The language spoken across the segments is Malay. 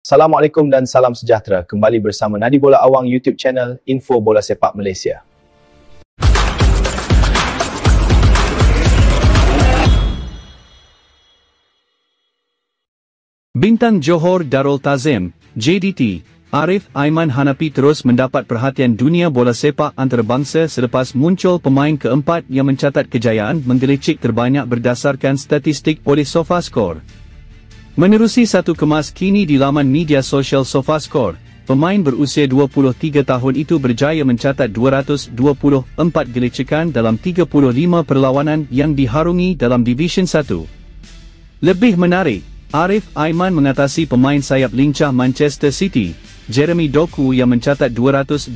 Assalamualaikum dan salam sejahtera. Kembali bersama Nadi Bola Awang YouTube channel Info Bola Sepak Malaysia. Bintang Johor Darul Tazim, JDT, Arif Aiman Hanapi terus mendapat perhatian dunia bola sepak antarabangsa selepas muncul pemain keempat yang mencatat kejayaan menggelecik terbanyak berdasarkan statistik oleh SofaScore. Menerusi satu kemas kini di laman media sosial SofaScore, pemain berusia 23 tahun itu berjaya mencatat 224 gelecekan dalam 35 perlawanan yang diharungi dalam Division 1. Lebih menarik, Arif Aiman mengatasi pemain sayap lincah Manchester City, Jeremy Doku yang mencatat 212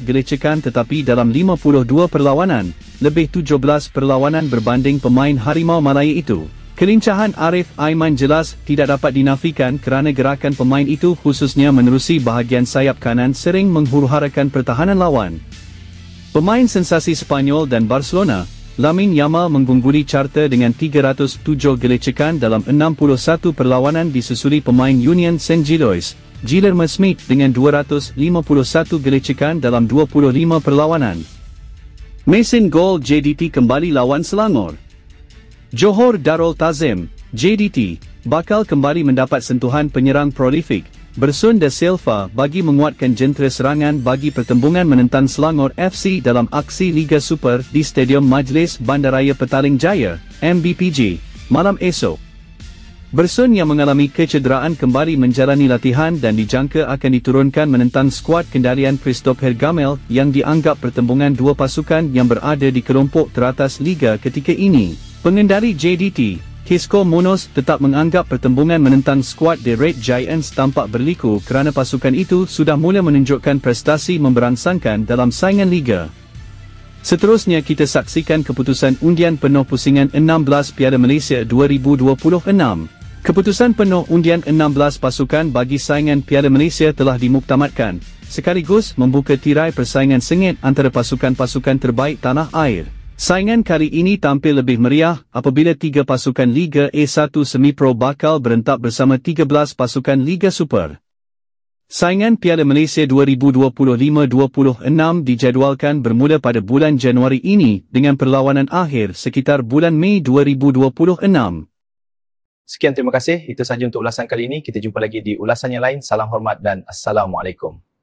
gelecekan tetapi dalam 52 perlawanan, lebih 17 perlawanan berbanding pemain Harimau Malaya itu. Kelincahan Arif Aiman jelas tidak dapat dinafikan kerana gerakan pemain itu khususnya menerusi bahagian sayap kanan sering menghuru-harakan pertahanan lawan. Pemain sensasi Sepanyol dan Barcelona, Lamine Yamal mengungguli carta dengan 307 gelecekan dalam 61 perlawanan disusuli pemain Union Saint-Gilloise, Guilherme Smith dengan 251 gelecekan dalam 25 perlawanan. Mesin gol JDT kembali lawan Selangor. Johor Darul Tazim, JDT, bakal kembali mendapat sentuhan penyerang prolifik, Bersun da Silva bagi menguatkan jentera serangan bagi pertembungan menentang Selangor FC dalam aksi Liga Super di Stadium Majlis Bandaraya Petaling Jaya, MBPJ, malam esok. Bersun yang mengalami kecederaan kembali menjalani latihan dan dijangka akan diturunkan menentang skuad kendalian Christopher Gamel yang dianggap pertembungan dua pasukan yang berada di kelompok teratas Liga ketika ini. Pengendali JDT, Kisco Munoz tetap menganggap pertembungan menentang skuad The Red Giants tampak berliku kerana pasukan itu sudah mula menunjukkan prestasi memberangsangkan dalam saingan Liga. Seterusnya kita saksikan keputusan undian penuh pusingan 16 Piala Malaysia 2026. Keputusan penuh undian 16 pasukan bagi saingan Piala Malaysia telah dimuktamadkan, sekaligus membuka tirai persaingan sengit antara pasukan-pasukan terbaik tanah air. Saingan kali ini tampil lebih meriah apabila 3 pasukan Liga A1 Semi-Pro bakal berentak bersama 13 pasukan Liga Super. Saingan Piala Malaysia 2025-26 dijadualkan bermula pada bulan Januari ini dengan perlawanan akhir sekitar bulan Mei 2026. Sekian, terima kasih. Itu sahaja untuk ulasan kali ini. Kita jumpa lagi di ulasan yang lain. Salam hormat dan Assalamualaikum.